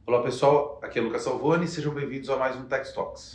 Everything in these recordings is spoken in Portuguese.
Olá pessoal, aqui é Lucas Salvoni, sejam bem-vindos a mais um Tax Talks.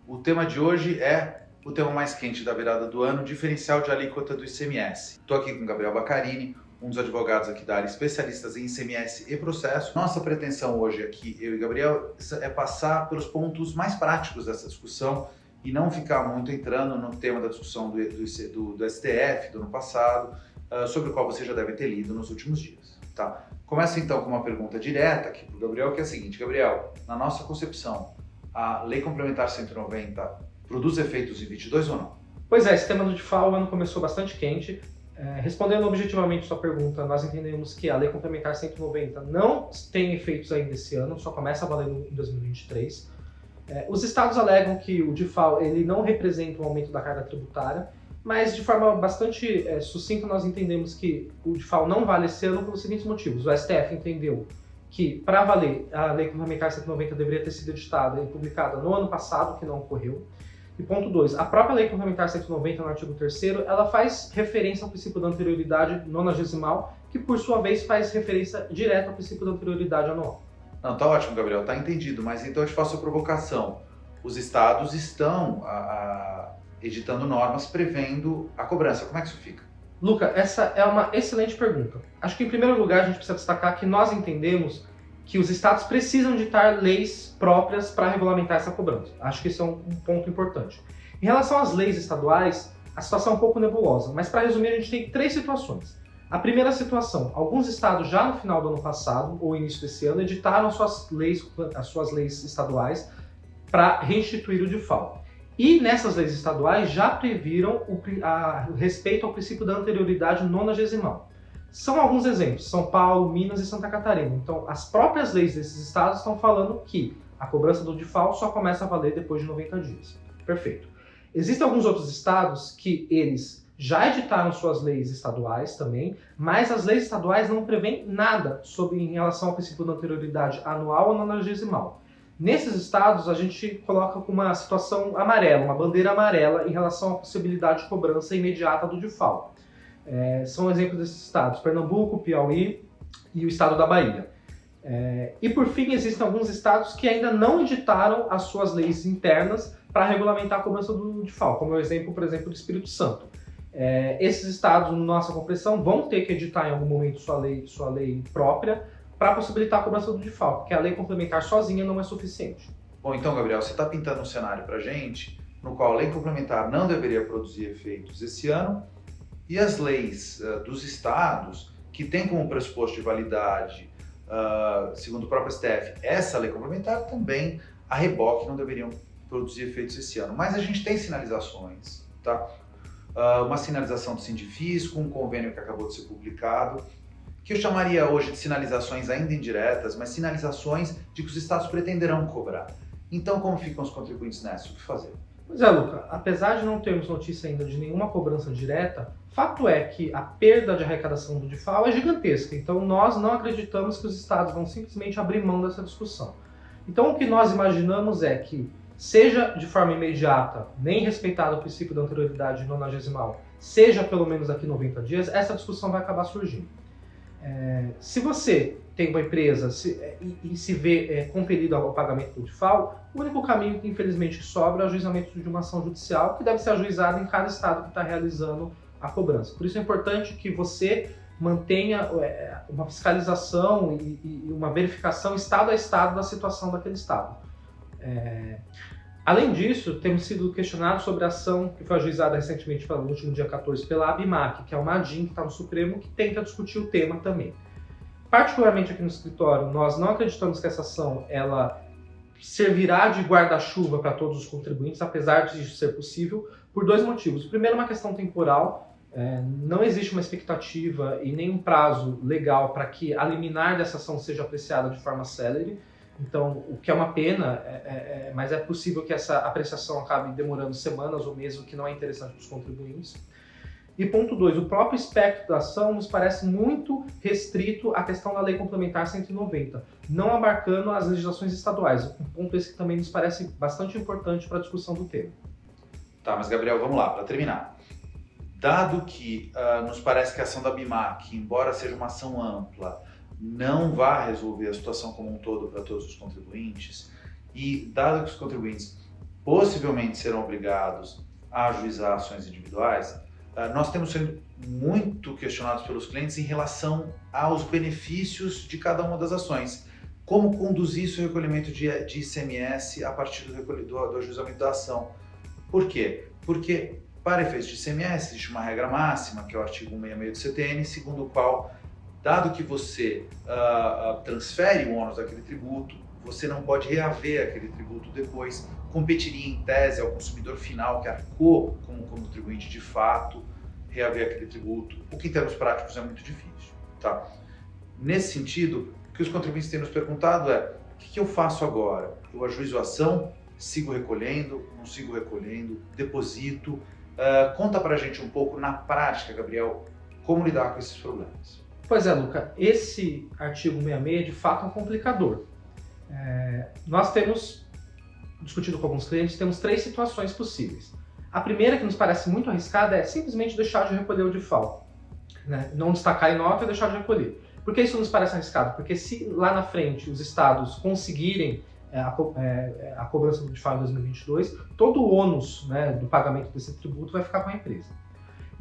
O tema de hoje é o tema mais quente da virada do ano, diferencial de alíquota do ICMS. Estou aqui com o Gabriel Baccarini, um dos advogados aqui da área, especialistas em ICMS e processo. Nossa pretensão hoje aqui, eu e Gabriel, é passar pelos pontos mais práticos dessa discussão e não ficar muito entrando no tema da discussão do STF do ano passado, sobre o qual você já deve ter lido nos últimos dias. Tá? Começa então com uma pergunta direta aqui para o Gabriel, que é a seguinte: Gabriel, na nossa concepção, a Lei Complementar 190 produz efeitos em 22 ou não? Pois é, esse tema do DIFAL, o ano começou bastante quente. Respondendo objetivamente sua pergunta, nós entendemos que a Lei Complementar 190 não tem efeitos ainda esse ano, só começa a valer em 2023. Os estados alegam que o DIFAL ele não representa um aumento da carga tributária, mas de forma bastante sucinta nós entendemos que o DIFAL não vale esse ano pelos seguintes motivos. O STF entendeu que, para valer, a Lei Complementar 190 deveria ter sido editada e publicada no ano passado, que não ocorreu. E ponto 2, a própria Lei Complementar 190, no artigo 3º, ela faz referência ao princípio da anterioridade nonagesimal, que por sua vez faz referência direta ao princípio da anterioridade anual. Não, tá ótimo, Gabriel, tá entendido, mas então eu te faço a provocação. Os estados estão editando normas prevendo a cobrança, como é que isso fica? Luca, essa é uma excelente pergunta. Acho que em primeiro lugar a gente precisa destacar que nós entendemos que os estados precisam editar leis próprias para regulamentar essa cobrança. Acho que esse é um ponto importante. Em relação às leis estaduais, a situação é um pouco nebulosa, mas para resumir a gente tem 3 situações. A primeira situação, alguns estados já no final do ano passado, ou início desse ano, editaram as suas leis estaduais para reinstituir o DIFAL. E nessas leis estaduais já previram respeito ao princípio da anterioridade nonagesimal. São alguns exemplos, São Paulo, Minas e Santa Catarina. Então, as próprias leis desses estados estão falando que a cobrança do DIFAL só começa a valer depois de 90 dias. Perfeito. Existem alguns outros estados que eles já editaram suas leis estaduais também, mas as leis estaduais não prevêem nada em relação ao princípio da anterioridade anual ou nonagesimal. Nesses estados, a gente coloca com uma situação amarela, uma bandeira amarela em relação à possibilidade de cobrança imediata do DIFAL. São exemplos desses estados: Pernambuco, Piauí e o estado da Bahia. E por fim, existem alguns estados que ainda não editaram as suas leis internas para regulamentar a cobrança do DIFAL, como é o exemplo, por exemplo, do Espírito Santo. Esses estados, na nossa compreensão, vão ter que editar em algum momento sua lei própria para possibilitar a cobrança do DIFAL, porque a lei complementar sozinha não é suficiente. Bom, então, Gabriel, você está pintando um cenário para a gente no qual a lei complementar não deveria produzir efeitos esse ano e as leis dos estados, que têm como pressuposto de validade, segundo o próprio STF, essa lei complementar, também a reboque não deveriam produzir efeitos esse ano. Mas a gente tem sinalizações, tá? Uma sinalização do Sindifisco, um convênio que acabou de ser publicado, que eu chamaria hoje de sinalizações ainda indiretas, mas sinalizações de que os estados pretenderão cobrar. Então, como ficam os contribuintes nessa? O que fazer? Pois é, Luca, apesar de não termos notícia ainda de nenhuma cobrança direta, fato é que a perda de arrecadação do DIFAL é gigantesca, então nós não acreditamos que os estados vão simplesmente abrir mão dessa discussão. Então o que nós imaginamos é que, seja de forma imediata, nem respeitado o princípio da anterioridade nonagesimal, seja pelo menos daqui 90 dias, essa discussão vai acabar surgindo. Se você tem uma empresa e se vê compelido ao pagamento do DIFAL, o único caminho que infelizmente sobra é o ajuizamento de uma ação judicial que deve ser ajuizada em cada estado que está realizando a cobrança. Por isso é importante que você mantenha uma fiscalização e uma verificação estado a estado da situação daquele estado. Além disso, temos sido questionados sobre a ação que foi ajuizada recentemente, no último dia 14, pela ABMAC, que é uma ADIM que está no Supremo, que tenta discutir o tema também. Particularmente aqui no escritório, nós não acreditamos que essa ação ela servirá de guarda-chuva para todos os contribuintes, apesar de isso ser possível, por 2 motivos. Primeiro, uma questão temporal. Não existe uma expectativa e nem um prazo legal para que a liminar dessa ação seja apreciada de forma célere. Então, o que é uma pena, mas é possível que essa apreciação acabe demorando semanas ou meses, o que não é interessante para os contribuintes. E ponto 2, o próprio espectro da ação nos parece muito restrito à questão da Lei Complementar 190, não abarcando as legislações estaduais. Um ponto esse que também nos parece bastante importante para a discussão do tema. Tá, mas Gabriel, vamos lá, para terminar. Dado que nos parece que a ação da BIMAC, embora seja uma ação ampla, não vai resolver a situação como um todo para todos os contribuintes, e dado que os contribuintes possivelmente serão obrigados a ajuizar ações individuais, nós temos sido muito questionados pelos clientes em relação aos benefícios de cada uma das ações. Como conduzir isso ao recolhimento de ICMS a partir do ajuizamento da ação. Por quê? Porque, para efeitos de ICMS, existe uma regra máxima, que é o artigo 166 do CTN, segundo o qual, dado que você transfere o ônus daquele tributo, você não pode reaver aquele tributo depois, competiria em tese ao consumidor final que arcou como contribuinte de fato, reaver aquele tributo, o que em termos práticos é muito difícil. Tá? Nesse sentido, o que os contribuintes têm nos perguntado é: o que eu faço agora? Eu ajuizo a ação, sigo recolhendo, não sigo recolhendo, deposito? Conta pra gente um pouco na prática, Gabriel, como lidar com esses problemas. Pois é, Luca, esse artigo 66 de fato é um complicador. Nós temos discutido com alguns clientes, temos 3 situações possíveis. A primeira, que nos parece muito arriscada, é simplesmente deixar de recolher o DIFAL, né? Não destacar em nota e deixar de recolher. Por que isso nos parece arriscado? Porque se lá na frente os estados conseguirem a cobrança do DIFAL em 2022, todo o ônus, né, do pagamento desse tributo vai ficar com a empresa.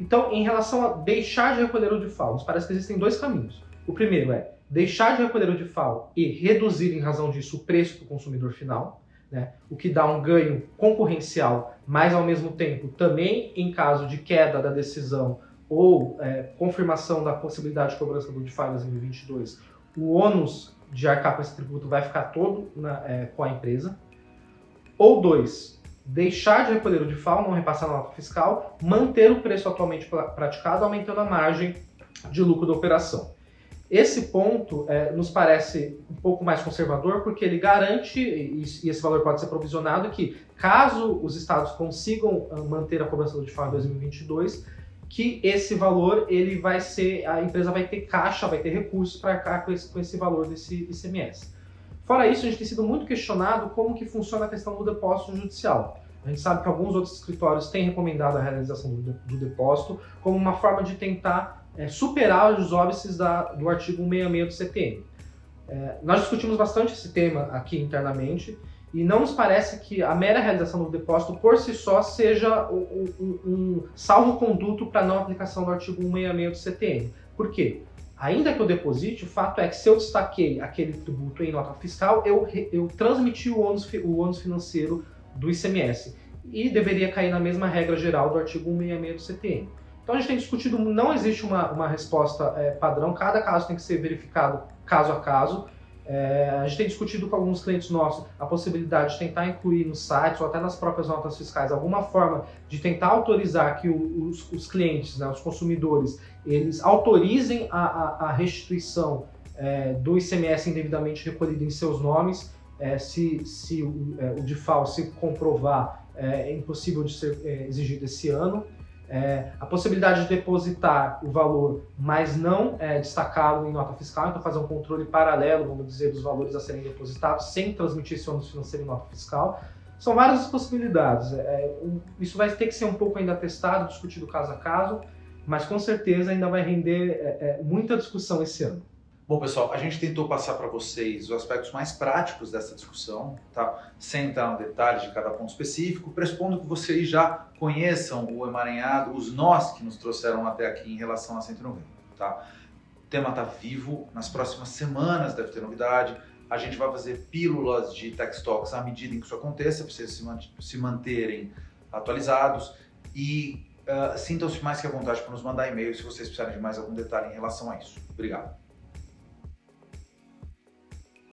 Então, em relação a deixar de recolher o DIFAL, nos parece que existem 2 caminhos. O primeiro é deixar de recolher o DIFAL e reduzir em razão disso o preço para o consumidor final, né, o que dá um ganho concorrencial, mas ao mesmo tempo também em caso de queda da decisão ou confirmação da possibilidade de cobrança do DIFAL em 2022, o ônus de arcar com esse tributo vai ficar todo com a empresa. Ou 2, deixar de recolher o DIFAL, não repassar na nota fiscal, manter o preço atualmente praticado, aumentando a margem de lucro da operação. Esse ponto nos parece um pouco mais conservador, porque ele garante, e esse valor pode ser provisionado, que caso os estados consigam manter a cobrança do DIFAL em 2022, que esse valor ele vai ser, a empresa vai ter caixa, vai ter recursos para arcar com esse valor desse ICMS. Fora isso, a gente tem sido muito questionado como que funciona a questão do depósito judicial. A gente sabe que alguns outros escritórios têm recomendado a realização do depósito como uma forma de tentar superar os óbices do artigo 166 do CTN. Nós discutimos bastante esse tema aqui internamente e não nos parece que a mera realização do depósito por si só seja um salvo-conduto para a não aplicação do artigo 166 do CTN. Por quê? Ainda que eu deposite, o fato é que se eu destaquei aquele tributo em nota fiscal, eu transmiti o ônus financeiro do ICMS e deveria cair na mesma regra geral do artigo 166 do CTN. Então a gente tem discutido, não existe uma resposta padrão, cada caso tem que ser verificado caso a caso. A gente tem discutido com alguns clientes nossos a possibilidade de tentar incluir nos sites ou até nas próprias notas fiscais alguma forma de tentar autorizar que os clientes, né, os consumidores, eles autorizem a restituição do ICMS indevidamente recolhido em seus nomes, se o DIFAL se comprovar é impossível de ser exigido esse ano. A possibilidade de depositar o valor, mas não destacá-lo em nota fiscal, então fazer um controle paralelo, vamos dizer, dos valores a serem depositados, sem transmitir esse ônus financeiro em nota fiscal. São várias as possibilidades. Isso vai ter que ser um pouco ainda testado, discutido caso a caso, mas com certeza ainda vai render muita discussão esse ano. Bom, pessoal, a gente tentou passar para vocês os aspectos mais práticos dessa discussão, tá? Sem entrar no detalhe de cada ponto específico, pressupondo que vocês já conheçam o emaranhado, os nós que nos trouxeram até aqui em relação a 190, tá? O tema está vivo, nas próximas semanas deve ter novidade, a gente vai fazer pílulas de Tax Talks à medida em que isso aconteça, para vocês se manterem atualizados e sintam-se mais que à vontade para nos mandar e-mail se vocês precisarem de mais algum detalhe em relação a isso. Obrigado.